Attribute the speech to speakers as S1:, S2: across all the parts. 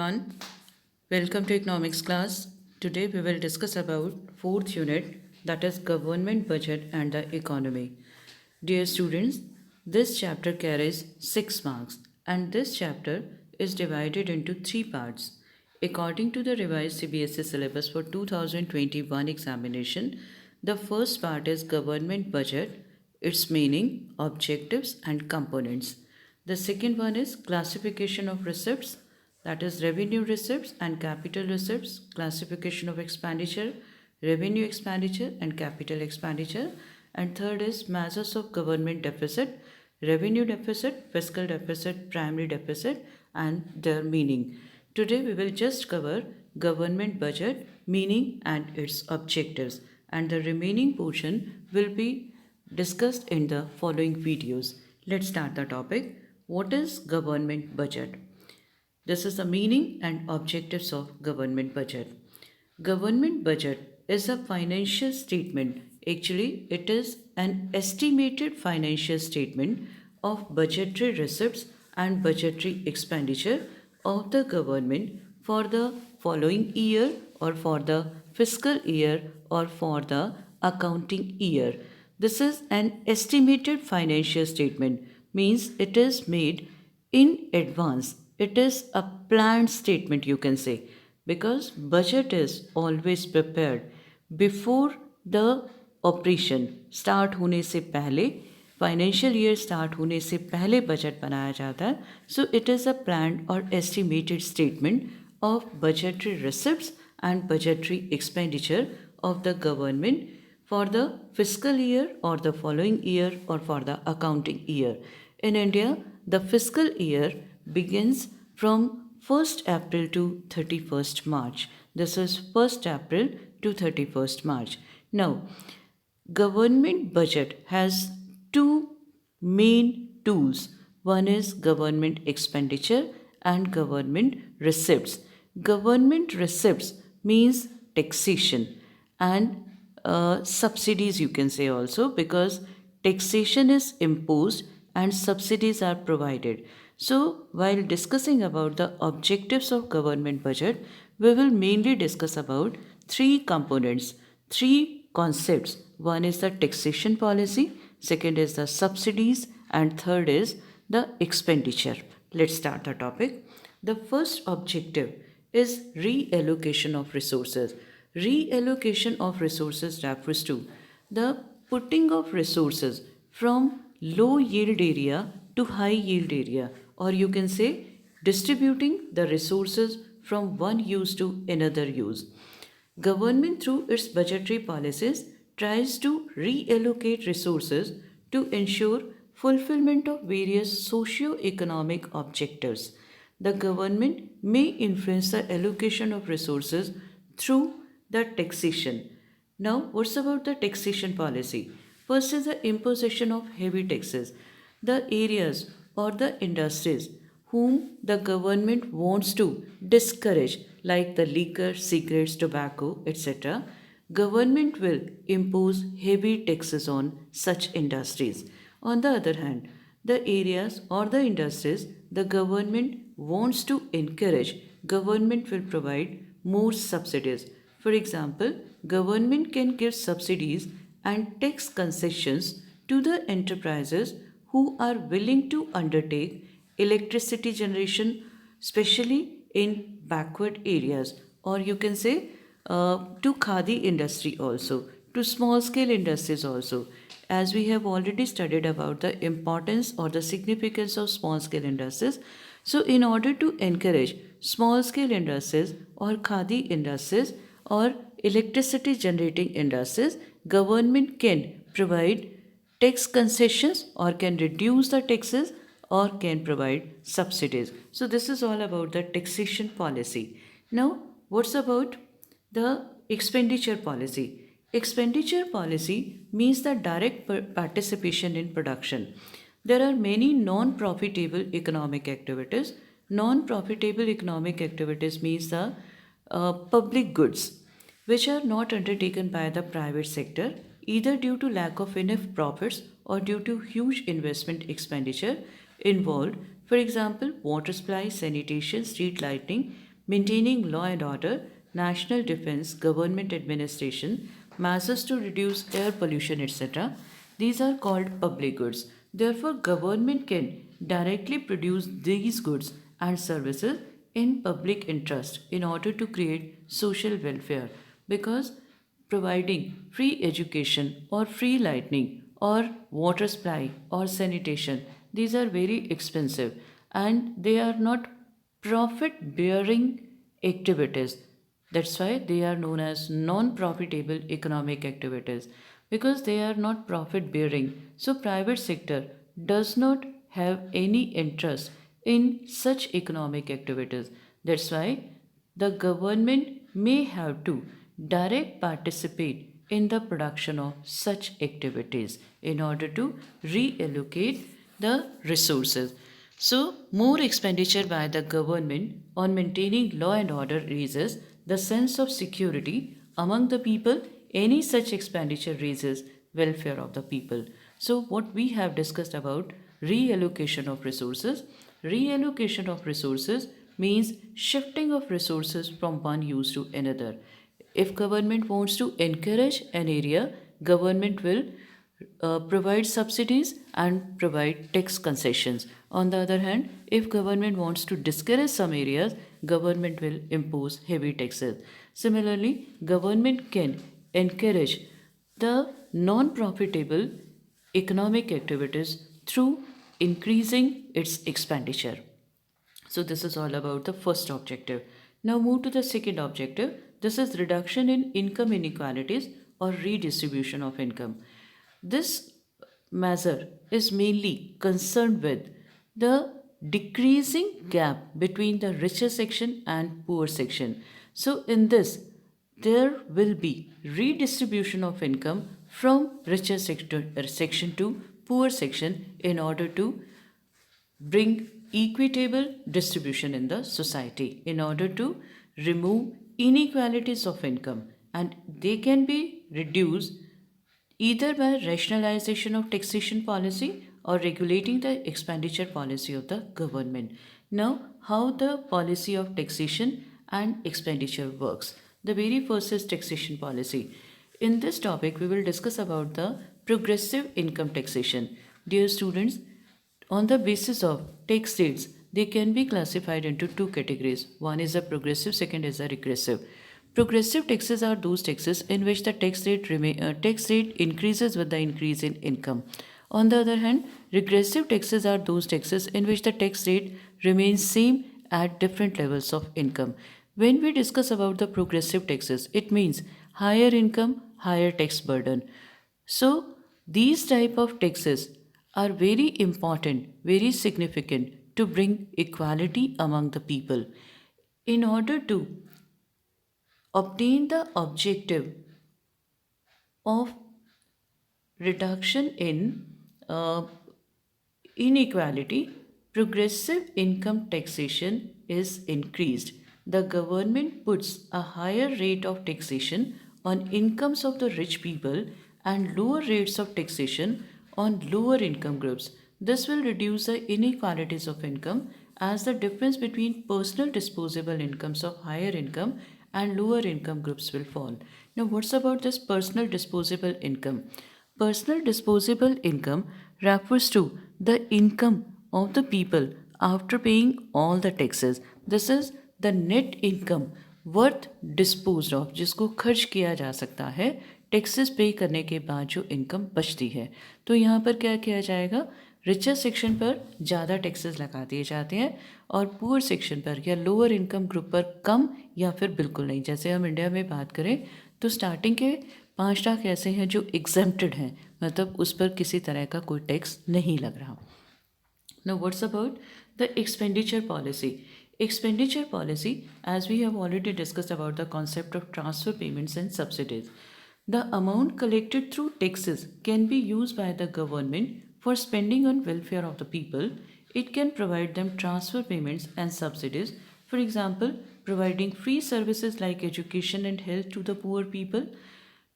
S1: Everyone, welcome to economics class. Today we will discuss about fourth unit, that is government budget and the economy. Dear students, this chapter carries 6 marks and this chapter is divided into 3 parts. According to the revised CBSE syllabus for 2021 examination, the first part is government budget, its meaning, objectives and components. The second one is classification of receipts, that is revenue receipts and capital receipts, classification of expenditure, revenue expenditure and capital expenditure. And third is measures of government deficit, revenue deficit, fiscal deficit, primary deficit and their meaning. Today we will just cover government budget, meaning and its objectives, and the remaining portion will be discussed in the following videos. Let's start the topic. What is government budget? This is the meaning and objectives of government budget. Government budget is a financial statement. Actually, it is an estimated financial statement of budgetary receipts and budgetary expenditure of the government for the following year or for the fiscal year or for the accounting year. This is an estimated financial statement, means it is made in advance. It is a planned statement, you can say, because budget is always prepared before the operation start होने से पहले, financial year start होने से पहले budget बनाया जाता है. So it is a planned और estimated statement of budgetary receipts and budgetary expenditure of the government for the fiscal year or the following year or for the accounting year. In India, the fiscal year begins from 1st April to 31st March. This is 1st April to 31st March. Now, government budget has two main tools. One is government expenditure and government receipts. Government receipts means taxation and subsidies, you can say also, because taxation is imposed and subsidies are provided. So while discussing about the objectives of government budget, we will mainly discuss about three components, three concepts. One is the taxation policy, second is the subsidies, and third is the expenditure. Let's start the topic. The first objective is reallocation of resources. Reallocation of resources refers to the putting of resources from low yield area to high yield area, or you can say distributing the resources from one use to another use. Government through its budgetary policies tries to reallocate resources to ensure fulfillment of various socio-economic objectives. The government may influence the allocation of resources through the taxation. Now, what's about the taxation policy? First is the imposition of heavy taxes. The areas or the industries whom the government wants to discourage, like the liquor, cigarettes, tobacco, etc., government will impose heavy taxes on such industries. On the other hand, the areas or the industries the government wants to encourage, government will provide more subsidies. For example, government can give subsidies and tax concessions to the enterprises who are willing to undertake electricity generation, especially in backward areas, or you can say to khadi industry also, to small scale industries also, as we have already studied about the importance or the significance of small scale industries. So in order to encourage small scale industries or khadi industries or electricity generating industries, government can provide tax concessions or can reduce the taxes or can provide subsidies. So this is all about the taxation policy. Now, what's about the expenditure policy? Expenditure policy means the direct participation in production. There are many non-profitable economic activities. Non-profitable economic activities means the public goods which are not undertaken by the private sector either due to lack of enough profits or due to huge investment expenditure involved. For example, water supply, sanitation, street lighting, maintaining law and order, national defense, government administration, measures to reduce air pollution, etc. These are called public goods. Therefore, government can directly produce these goods and services in public interest in order to create social welfare, because providing free education or free lighting or water supply or sanitation, these are very expensive and they are not profit bearing activities. That's why they are known as non profitable economic activities, because they are not profit bearing. So private sector does not have any interest in such economic activities. That's why the government may have to direct participate in the production of such activities in order to reallocate the resources. So, more expenditure by the government on maintaining law and order raises the sense of security among the people. Any such expenditure raises welfare of the people. So, what we have discussed about reallocation of resources. Reallocation of resources means shifting of resources from one use to another. If government wants to encourage an area, government will provide subsidies and provide tax concessions. On the other hand, if government wants to discourage some areas, government will impose heavy taxes. Similarly, government can encourage the non-profitable economic activities through increasing its expenditure. So this is all about the first objective. Now move to the second objective. This is reduction in income inequalities or redistribution of income. This measure is mainly concerned with the decreasing gap between the richer section and poor section. So in this, there will be redistribution of income from richer section to poor section in order to bring equitable distribution in the society, in order to remove inequalities of income, and they can be reduced either by rationalization of taxation policy or regulating the expenditure policy of the government. Now, how the policy of taxation and expenditure works. The very first is taxation policy. In this topic, we will discuss about the progressive income taxation. Dear students, on the basis of tax rates, they can be classified into two categories. One is a progressive, second is a regressive. Progressive taxes are those taxes in which the tax rate increases with the increase in income. On the other hand, regressive taxes are those taxes in which the tax rate remains same at different levels of income. When we discuss about the progressive taxes, it means higher income, higher tax burden. So these type of taxes are very important, very significant to bring equality among the people. In order to obtain the objective of reduction in uh, inequality, progressive income taxation is increased. The government puts a higher rate of taxation on incomes of the rich people and lower rates of taxation on lower income groups. This will reduce the inequalities of income, as the difference between personal disposable incomes of higher income and lower income groups will fall. Now, what's about this personal disposable income? Personal disposable income refers to the income of the people after paying all the taxes. This is the net income worth disposed of, जिसको खर्च किया जा सकता है taxes पे करने के बाद जो इनकम बचती है. तो यहाँ पर क्या किया जाएगा, रिचर सेक्शन पर ज़्यादा टैक्सेस लगा दिए जाते हैं और पुअर सेक्शन पर या लोअर इनकम ग्रुप पर कम या फिर बिल्कुल नहीं. जैसे हम इंडिया में बात करें तो स्टार्टिंग के 5 लाख ऐसे हैं जो एग्जेम्प्टेड हैं, मतलब उस पर किसी तरह का कोई टैक्स नहीं लग रहा. Now, what's about the expenditure policy? Expenditure policy, as we have already discussed about the concept of transfer payments and subsidies. The amount collected through taxes can be used by the government for spending on welfare of the people. It can provide them transfer payments and subsidies. For example, providing free services like education and health to the poor people,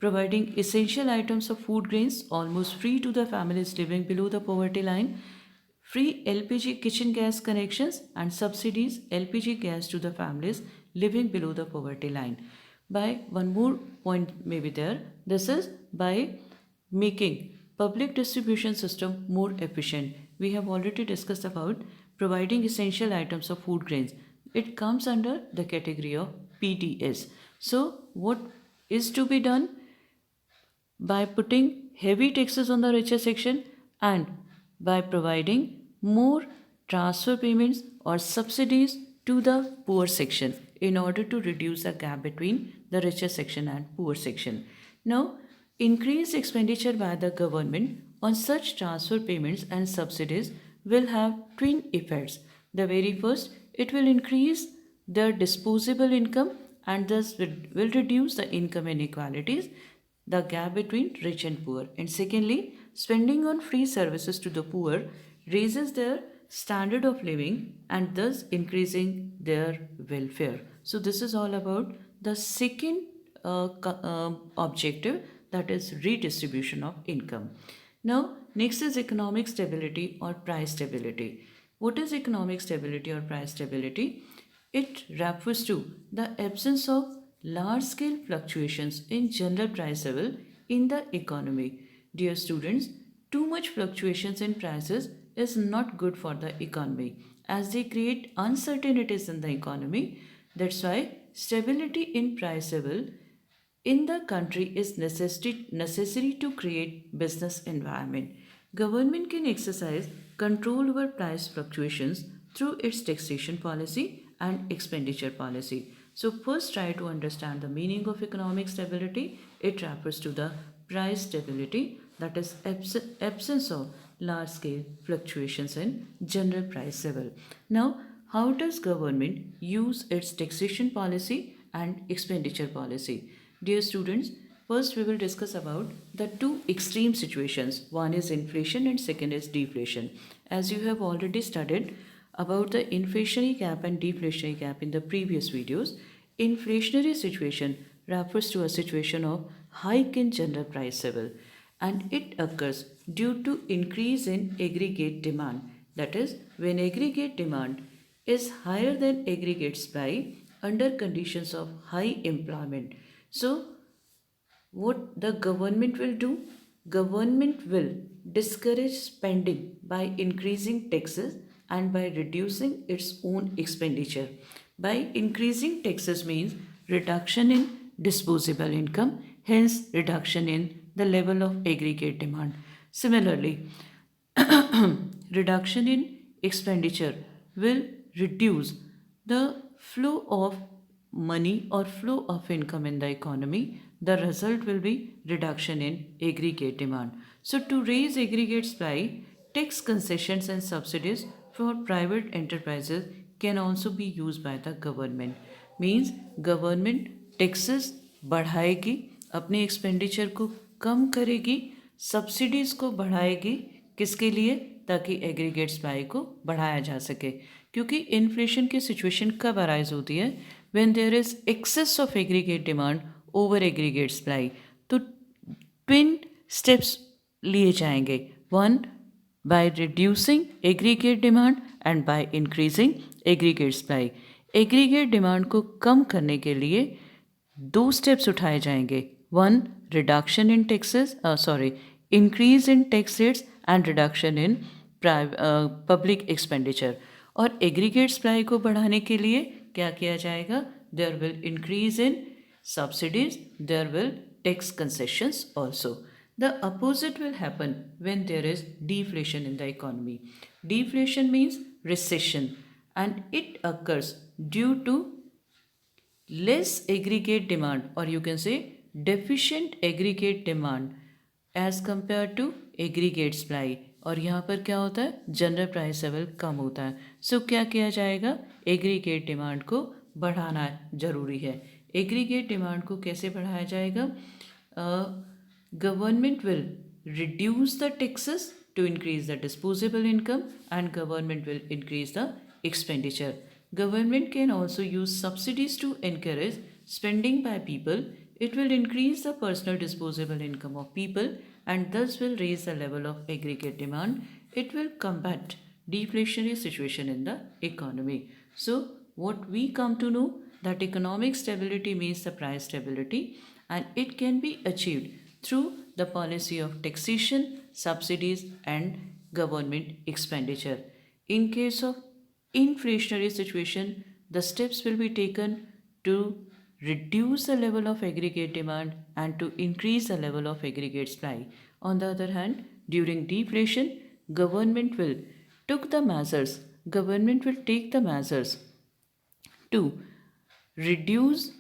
S1: providing essential items of food grains almost free to the families living below the poverty line, free LPG kitchen gas connections and subsidies LPG gas to the families living below the poverty line. By one more point may be there, this is by making public distribution system more efficient. We have already discussed about providing essential items of food grains. It comes under the category of PDS. So what is to be done? By putting heavy taxes on the richer section and by providing more transfer payments or subsidies to the poor section in order to reduce the gap between the richer section and poor section. Now, increased expenditure by the government on such transfer payments and subsidies will have twin effects. The very first, it will increase the disposable income and thus will reduce the income inequalities, the gap between rich and poor. And secondly, spending on free services to the poor raises their standard of living and thus increasing their welfare. So, this is all about the second objective, that is redistribution of income. Now, next is economic stability or price stability. What is economic stability or price stability? It refers to the absence of large scale fluctuations in general price level in the economy. Dear students, too much fluctuations in prices is not good for the economy as they create uncertainties in the economy. That's why stability in price level in the country is necessary to create business environment. Government can exercise control over price fluctuations through its taxation policy and expenditure policy. So first try to understand the meaning of economic stability. It refers to the price stability, that is absence of large scale fluctuations in general price level. Now, how does government use its taxation policy and expenditure policy? Dear students, first we will discuss about the two extreme situations. One is inflation and second is deflation. As you have already studied about the inflationary gap and deflationary gap in the previous videos, inflationary situation refers to a situation of hike in general price level and it occurs due to increase in aggregate demand. That is, when aggregate demand is higher than aggregate supply under conditions of high employment. So, what the government will do? Government will discourage spending by increasing taxes and by reducing its own expenditure. By increasing taxes means reduction in disposable income, hence reduction in the level of aggregate demand. Similarly, reduction in expenditure will reduce the flow of money or flow of income in the economy. The result will be reduction in aggregate demand. So, to raise aggregate supply, tax concessions and subsidies for private enterprises can also be used by the government. Means government taxes बढ़ाएगी, अपने expenditure को कम करेगी, subsidies को बढ़ाएगी, किसके लिए? ताकि aggregate supply को बढ़ाया जा सके. क्योंकि इन्फ्लेशन की सिचुएशन कब अराइज होती है? When there is excess of aggregate demand over aggregate supply. तो ट्विन स्टेप्स लिए जाएंगे. One, by reducing aggregate demand and by increasing aggregate supply. Aggregate demand को कम करने के लिए दो स्टेप्स उठाए जाएंगे. One, reduction in taxes, increase in tax rates and reduction in public expenditure. और एग्रीगेट सप्लाई को बढ़ाने के लिए क्या किया जाएगा? There will increase in subsidies, there will tax concessions also. The opposite will happen when there is deflation in the economy. Deflation means recession and it occurs due to less aggregate demand, or you can say deficient aggregate demand as compared to aggregate supply. और यहाँ पर क्या होता है? General price level कम होता है. सो क्या किया जाएगा? एग्रीगेट डिमांड को बढ़ाना जरूरी है. एग्रीगेट डिमांड को कैसे बढ़ाया जाएगा? Government will reduce the taxes to increase the disposable income and government will increase the expenditure. Government can also use subsidies to encourage spending by people. It will increase the personal disposable income of people and thus will raise the level of aggregate demand. It will combat deflationary situation in the economy. So, what we come to know that economic stability means the price stability, and it can be achieved through the policy of taxation, subsidies, and government expenditure. In case of inflationary situation, the steps will be taken to reduce the level of aggregate demand and to increase the level of aggregate supply. On the other hand, during deflation, government will took the measures. Government will take the measures to reduce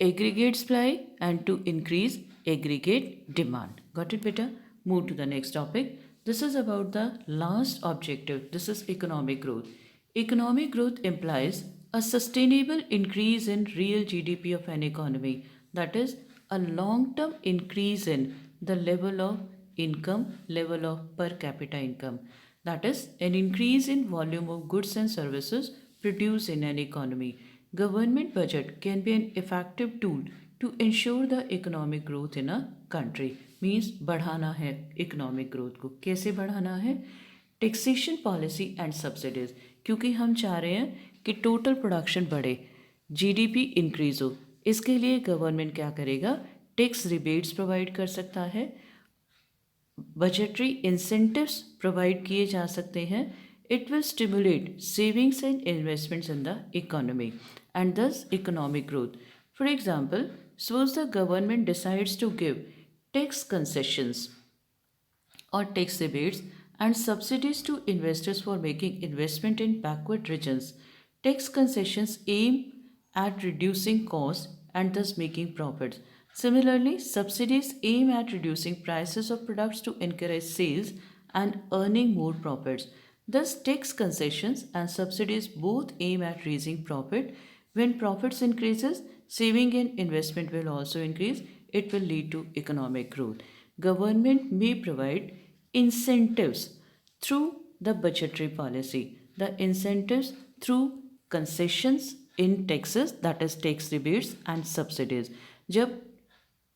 S1: aggregate supply and to increase aggregate demand. Got it, beta? Move to the next topic. This is about the last objective. This is economic growth. Economic growth implies a sustainable increase in real GDP of an economy. That is, a long term increase in the level of income, level of per capita income. That is, an increase in volume of goods and services produced in an economy. Government budget can be an effective tool to ensure the economic growth in a country. Means बढ़ाना है economic growth को. कैसे बढ़ाना है? Taxation policy and subsidies, क्योंकि हम चाह रहे हैं कि टोटल प्रोडक्शन बढ़े, जीडीपी इंक्रीज हो. इसके लिए गवर्नमेंट क्या करेगा? टैक्स रिबेट्स प्रोवाइड कर सकता है, बजटरी इंसेंटिव्स प्रोवाइड किए जा सकते हैं. It will stimulate savings and investments in the economy and thus economic growth. For example, suppose the government decides to give tax concessions or tax rebates and subsidies to investors for making investment in backward regions. Tax concessions aim at reducing costs and thus making profits. Similarly, subsidies aim at reducing prices of products to encourage sales and earning more profits. Thus, tax concessions and subsidies both aim at raising profit. When profits increases, saving and investment will also increase. It will lead to economic growth. Government may provide incentives through the budgetary policy. The incentives through concessions in taxes, that is tax rebates and subsidies. जब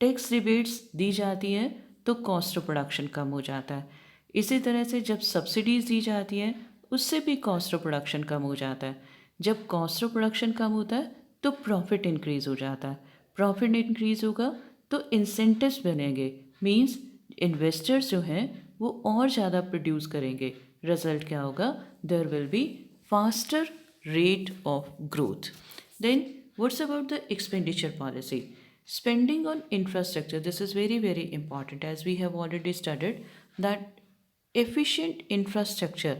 S1: tax rebates दी जाती हैं तो cost of production कम हो जाता है. इसी तरह से जब सब्सिडीज़ दी जाती हैं उससे भी कॉस्ट ऑफ प्रोडक्शन कम हो जाता है. जब कॉस्ट ऑफ प्रोडक्शन कम होता है तो प्रॉफिट इंक्रीज़ हो जाता है. प्रॉफिट इंक्रीज़ होगा तो इंसेंटिव्स बनेंगे. मींस इन्वेस्टर्स जो हैं वो और ज़्यादा प्रोड्यूस करेंगे. रिजल्ट क्या होगा? There will be faster rate of growth. Then what's about the expenditure policy? Spending on infrastructure, this is very, very important, as we have already studied that efficient infrastructure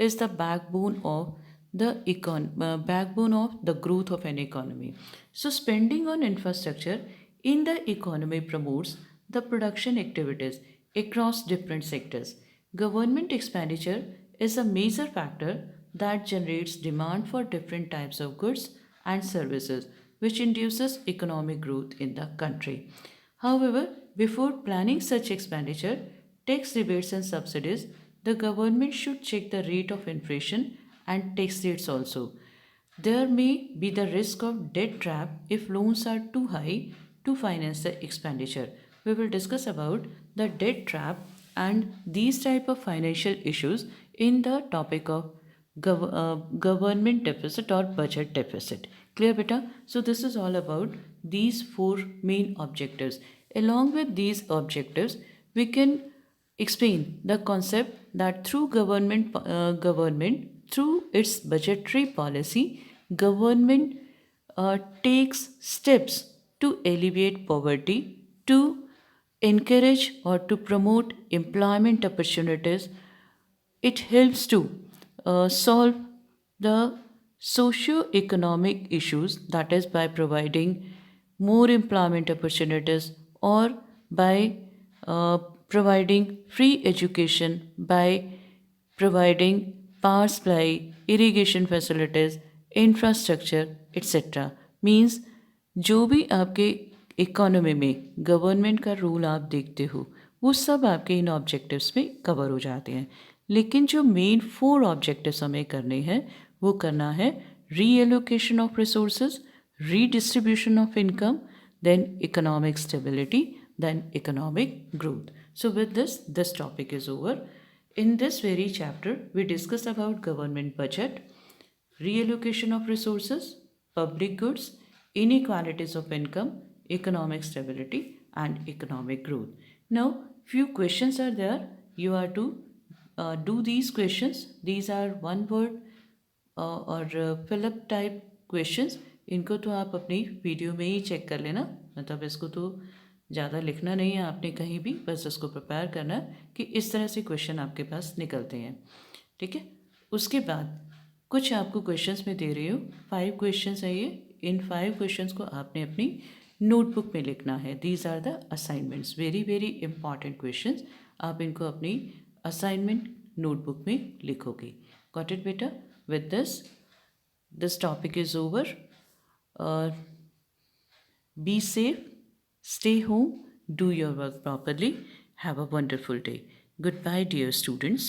S1: is the backbone of the growth of an economy. So spending on infrastructure in the economy promotes the production activities across different sectors. Government expenditure is a major factor that generates demand for different types of goods and services, which induces economic growth in the country. However, before planning such expenditure, tax rebates and subsidies, the government should check the rate of inflation and tax rates also. There may be the risk of debt trap if loans are too high to finance the expenditure. We will discuss about the debt trap and these type of financial issues in the topic of government deficit or budget deficit. Clear, beta? So this is all about these four main objectives. Along with these objectives, we can explain the concept that through government through its budgetary policy, government takes steps to alleviate poverty, to encourage or to promote employment opportunities. It helps to solve the socio-economic issues, that is by providing more employment opportunities or by providing free education, by providing power supply, irrigation facilities, infrastructure, etc. Means जो भी आपके economy में government का role आप देखते हो वो सब आपके इन ऑब्जेक्टिव्स में कवर हो जाते हैं. लेकिन जो मेन 4 ऑब्जेक्टिव्स हमें करने हैं वो करना है reallocation of resources, redistribution of income, then economic stability, then economic growth. So with this topic is over. In this very chapter, we discuss about government budget, reallocation of resources, public goods, inequalities of income, economic stability, and economic growth. Now, few questions are there. You are to do these questions. These are one word और fill up type questions. इनको तो आप अपनी video में ही check कर लेना, मतलब इसको तो ज़्यादा लिखना नहीं है आपने कहीं भी, बस इसको प्रिपेयर करना है कि इस तरह से क्वेश्चन आपके पास निकलते हैं. ठीक है. उसके बाद कुछ आपको क्वेश्चंस में दे रही हूँ, 5 क्वेश्चंस है ये. इन 5 क्वेश्चंस को आपने अपनी नोटबुक में लिखना है. These are the assignments, very very important questions. आप इनको अपनी असाइनमेंट नोटबुक में लिखोगे. गॉट इट बेटा? With this topic is over. Be safe, stay home, do your work properly. Have a wonderful day. Goodbye, dear students.